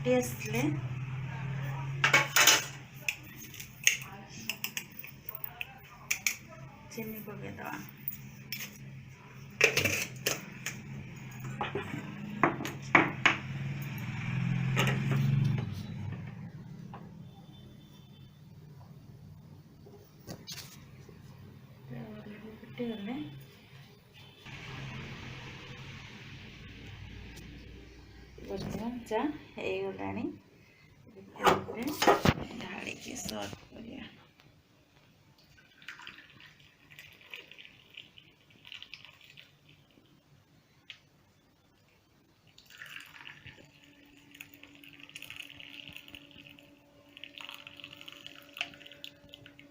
फुटी आसले चीनी पकईदे फुटीगले बर्तमान चा हो गला ढाड़ी सर्व करिया।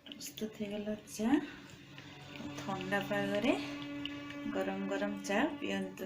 प्रस्तुत हो गला चा ठंडा पागरे गरम गरम चा पियंतु।